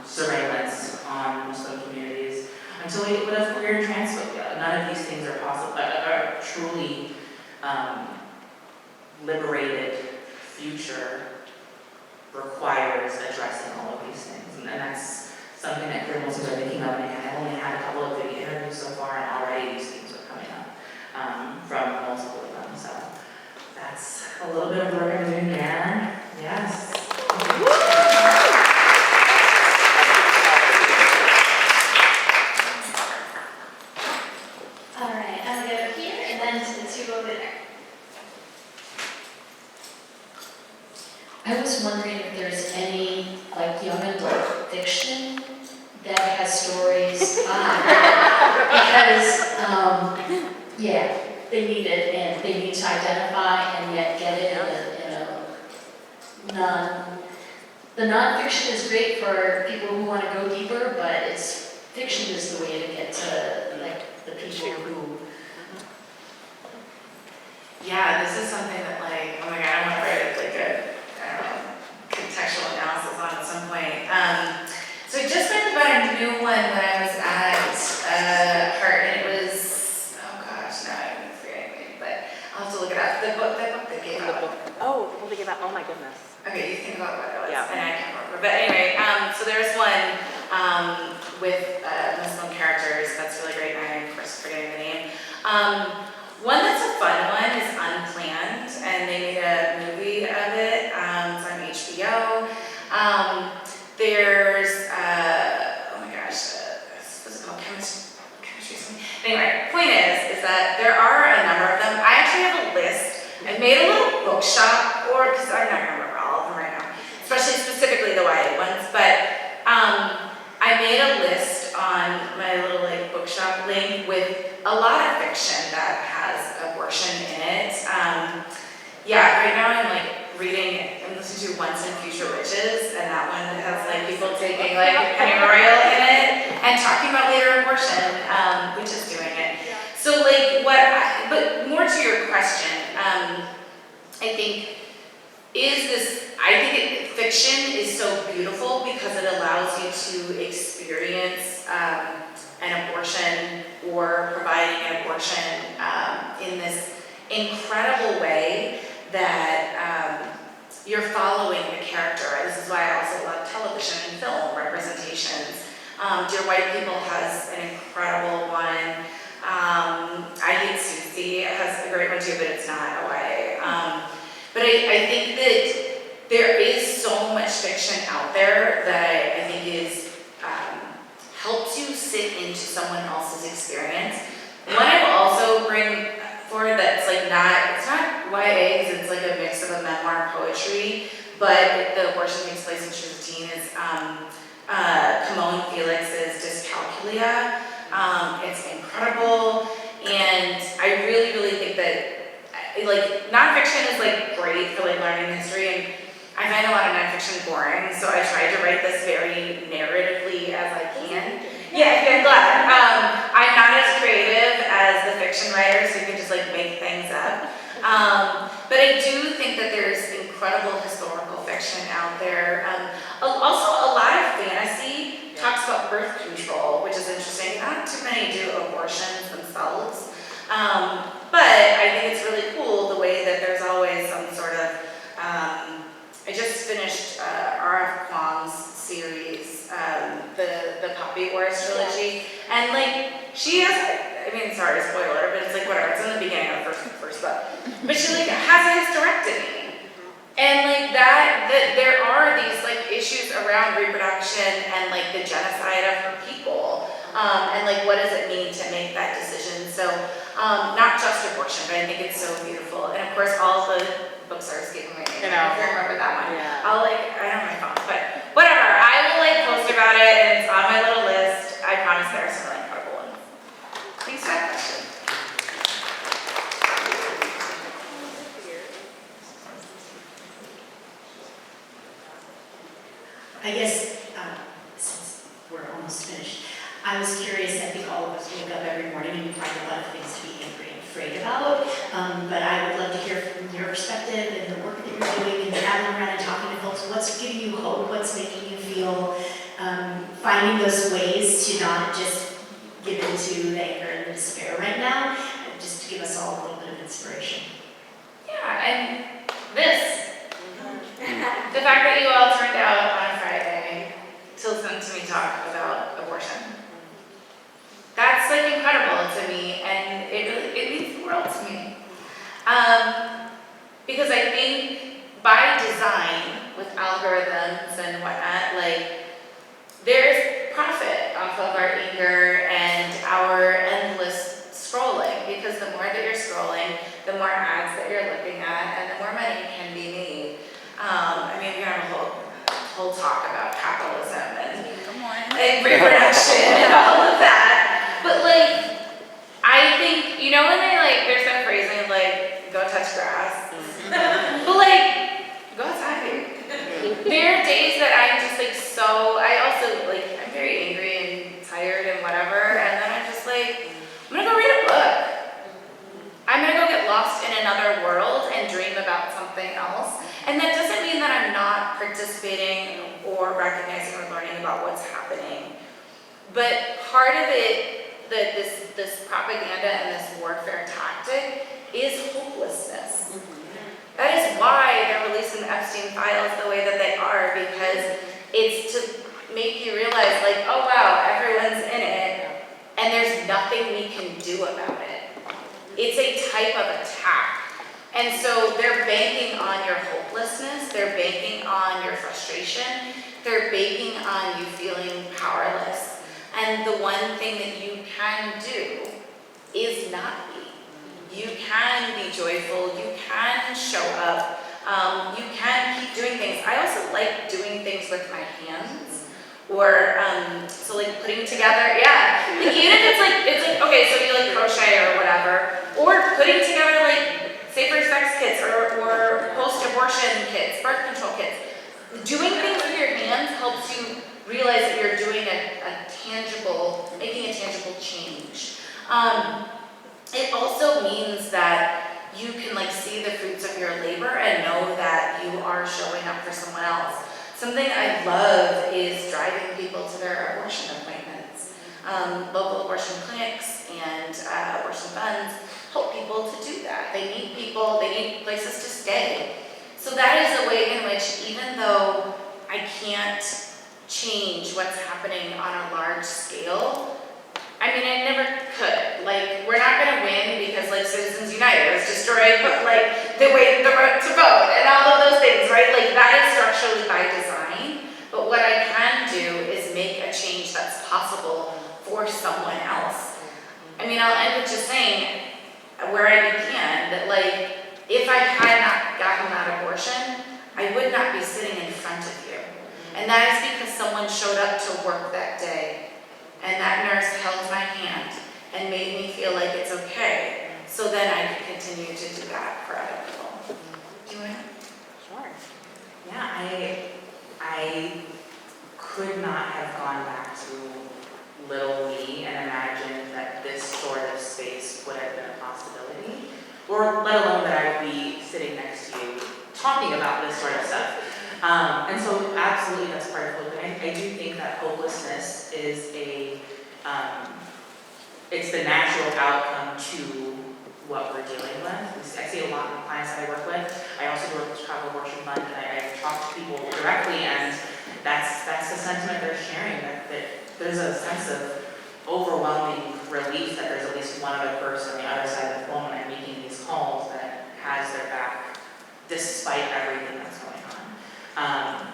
surveillance on Muslim communities, until we get rid of queer and transphobia. None of these things are possible. A truly liberated future requires addressing all of these things, and that's something that queer Muslims are thinking of. And again, I've only had a couple of video interviews so far, and already these things are coming up from multiple of them. So that's a little bit of the work I'm doing there. Yes. All right, I'm gonna go here and then to the two over there. I was wondering if there's any young adult fiction that has stories because they need it and they need to identify and yet get it in a the nonfiction is great for people who want to go deeper, but fiction is the way to get to the people who. Yeah, this is something that oh my God, I want to write contextual analysis on at some point. So I just learned about a new one when I was at Hart, and it was, oh gosh, now I'm forgetting, but I'll have to look it up. The book that came out. Oh, the book about, oh my goodness. Okay, you think about what it was, Yeah. and I can't remember. But anyway, so there's one with Muslim characters that's really great, and I'm of course forgetting the name. One that's a fun one is Unplanned, and they made a movie of it. It's on HBO. There's, oh my gosh, what's it called? Chemistry something. Anyway, point is that there are a number of them. I actually have a list. I made a little bookshop, because I'm not going to remember all of them right now, specifically the YA ones, but I made a list on my little bookshop link with a lot of fiction that has abortion in it. Right now I'm listening to Once and Future Witches, and that one has people taking pennyroyal in it and talking about later abortion, which is doing it. So but more to your question, I think fiction is so beautiful because it allows you to experience an abortion or providing an abortion in this incredible way that you're following the character. This is why I also love television and film representations. Dear White People has an incredible one. I Hate Susie has a great one too, but it's not a YA. But I think that there is so much fiction out there that I think helps you sit into someone else's experience. One I will also bring forward that's it's not YA, because it's a mix of a memoir and poetry, but the abortion takes place when she was a teen, is Kimon Felix's Dyscalculia. It's incredible, and I really, really think that nonfiction is great for learning history, and I find a lot of nonfiction boring, so I tried to write this very narratively as I can. Yeah, I'm glad. I'm not as creative as the fiction writers who can just make things up. But I do think that there's incredible historical fiction out there. Also, a lot of fantasy talks about birth control, which is interesting. Not too many do abortions themselves. But I think it's really cool the way that there's always some sort of, I just finished R.F. Kuang's series, the Poppy Wars trilogy, and like, she has, I mean, sorry, spoiler, but it's like, whatever, it's in the beginning of the first book, but she like has a hysterectomy, and like that there are these like issues around reproduction and like the genocide of her people, and like what does it mean to make that decision, so not just abortion, but I think it's so beautiful, and of course all the books are escaping my name, I don't remember that one, I'll like, I have my phone, but whatever, I will like post about it, and it's on my little list, I promise there are some really incredible ones. Thanks for that question. I guess, since we're almost finished, I was curious, I think all of us wake up every morning and find a lot of things to be angry and afraid about, but I would love to hear from your perspective and the work that you're doing and traveling around and talking to folks, what's giving you hope, what's making you feel, finding those ways to not just give into the anger and the despair right now, just to give us all a little bit of inspiration. Yeah, and this. The fact that you all turned out on a Friday to listen to me talk about abortion. That's like incredible to me, and it means the world to me. Because I think by design, with algorithms and whatnot, like there's profit off of our anger and our endless scrolling, because the more that you're scrolling, the more ads that you're looking at, and the more money can be made. I mean, we're gonna have a whole talk about capitalism and reproduction and all of that. But like, I think, you know when there's that phrasing like, go touch grass. But like, go outside. There are days that I'm just like I also like, I'm very angry and tired and whatever, and then I'm just like, I'm gonna go read a book. I'm gonna go get lost in another world and dream about something else. And that doesn't mean that I'm not participating or recognizing or learning about what's happening. But part of it, this propaganda and this warfare tactic is hopelessness. That is why they're releasing the Epstein files the way that they are, because it's to make you realize like, oh wow, everyone's in it, and there's nothing we can do about it. It's a type of attack. And so they're banking on your hopelessness, they're banking on your frustration, they're banking on you feeling powerless. And the one thing that you can do is not be. You can be joyful, you can show up, you can keep doing things. I also like doing things with my hands. Or, so like putting together, yeah. Like even if it's like, okay, so you like crochet or whatever, or putting together like safer sex kits or post-abortion kits, birth control kits. Doing things with your hands helps you realize that you're doing making a tangible change. It also means that you can like see the fruits of your labor and know that you are showing up for someone else. Something I love is driving people to their abortion appointments. Local abortion clinics and abortion funds help people to do that. They need people, they need places to stay. So that is a way in which, even though I can't change what's happening on a large scale, I mean, I never could. Like, we're not gonna win because like Citizens United was destroying like the way the right to vote and all of those things, right? Like that is structurally by design. But what I can do is make a change that's possible for someone else. I mean, I'll end with just saying, where I began, that like, if I had not gotten that abortion, I would not be sitting in front of you. And that is because someone showed up to work that day, and that nurse held my hand and made me feel like it's okay. So then I could continue to do that for other people. Do you want to? Sure. Yeah, I could not have gone back to little me and imagined that this sort of space would have been a possibility. or let alone that I would be sitting next to you talking about this sort of stuff. And so absolutely that's part of hope. And I do think that hopelessness is it's the natural outcome to what we're dealing with. I see a lot in the clients that I work with. I also work with Chicago Abortion Fund, and I talk to people directly, and that's the sentiment they're sharing, that there's a sense of overwhelming relief that there's at least one other person on the other side of the phone when I'm making these calls that has their back despite everything that's going on.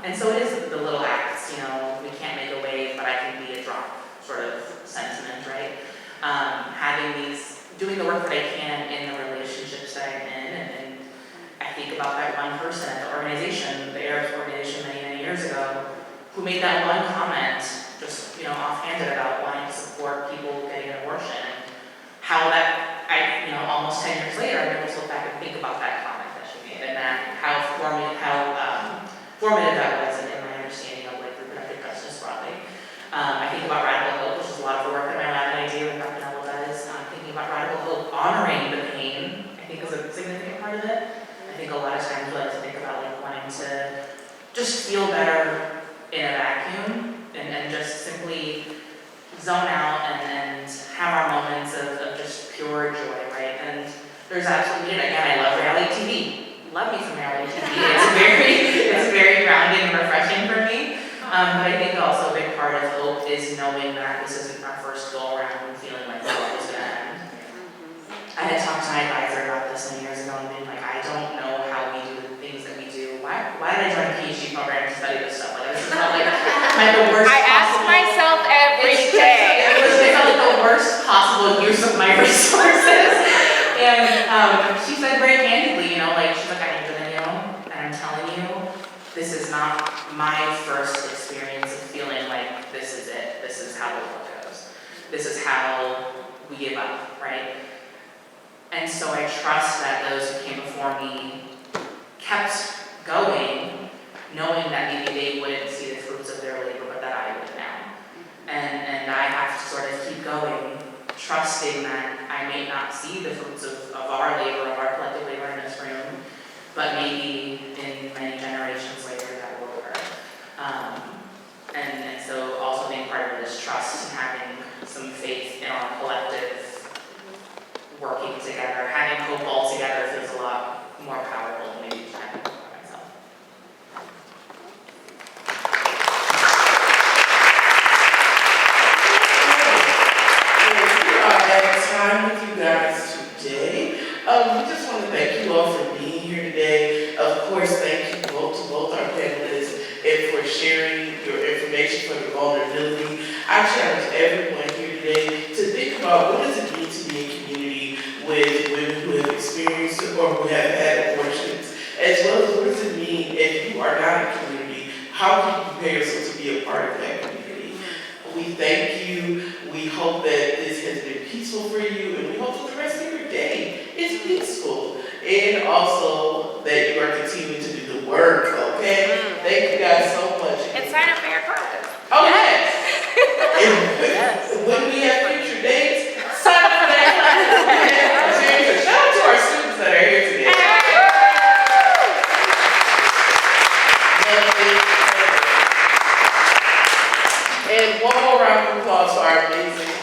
And so it is the little acts, we can't make a wave, but I can be a drop sort of sentiment, right? Doing the work that I can in the relationships that I'm in, and I think about that one person at the organization, the ARIPS organization many years ago, who made that one comment, just, offhanded about wanting to support people getting an abortion, and how that, almost 10 years later, I'm able to look back and think about that comment that she made, and how formative that was in my understanding of reproductive justice broadly. I think about Radical Hope, which is a lot of the work that my lab and I do, and Dr. Neville does. Thinking about Radical Hope, honoring the pain, I think is a significant part of it. I think a lot of times we like to think about wanting to just feel better in a vacuum, and just simply zone out and have our moments of just pure joy, right? And there's absolutely, again, I love reality TV. Love me some reality TV. It's very grounding and refreshing for me. But I think also a big part of hope is knowing that this isn't our first go around and feeling like the world is going to end. I had talked to my advisor about this many years ago and being like, I don't know how we do the things that we do. Why did I join a PhD program to study this stuff? This is not the worst I ask myself every day. It felt like the worst possible use of my resources. And she said very candidly, she's like, I'm doing and I'm telling you, this is not my first experience of feeling like this is it. This is how the world goes. This is how we give up, right? And so I trust that those who came before me kept going, knowing that maybe they wouldn't see the fruits of their labor, but that I would now. And I have to sort of keep going, trusting that I may not see the fruits of our labor, of our collective labor in this room, but maybe in many generations later that will occur. And so also being part of it is trust and having some faith in our collective working together. Having hope all together feels a lot more powerful than maybe trying to do it by myself. We are at time with you guys today. We just want to thank you all for being here today. Of course, thank you both to both our panelists and for sharing your information, for the vulnerability. I challenge everyone here today to think about what does it mean to be in community with women who have experienced or who have had abortions, as well as what does it mean if you are not in community, how can you prepare yourself to be a part of that community? We thank you. We hope that this has been peaceful for you, and we hope that the rest of your day is peaceful. And also that you are continuing to do the work, okay? Thank you guys so much. And sign up for your classes. Oh, yes. When we have future dates, sign up for that class. Seriously, shout out to our students that are here today. And one more round of applause for our amazing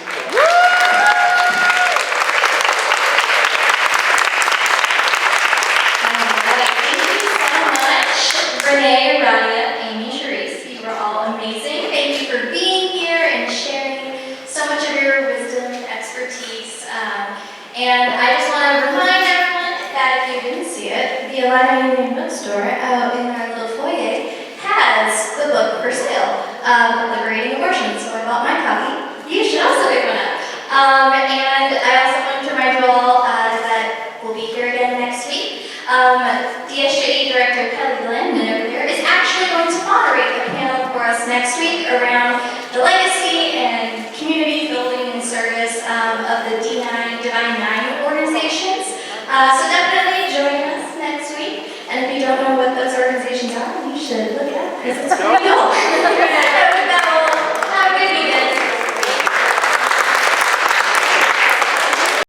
Renee, Radia, Amy, Therese, you were all amazing. Thank you for being here and sharing so much of your wisdom and expertise. And I just want to remind everyone that if you didn't see it, the Alana Union Bookstore out in our little foyer has the book for sale, Liberating Abortion. So I bought my copy. You should also pick one up. And I also want to remind you all that we'll be here again next week. DSJE Director Kelly Landman over there is actually going to moderate a panel for us next week around the legacy and community building and service of the D9 Divine Nine organizations. So definitely join us next week. And if you don't know what those organizations are, you should look it up because it's pretty cool.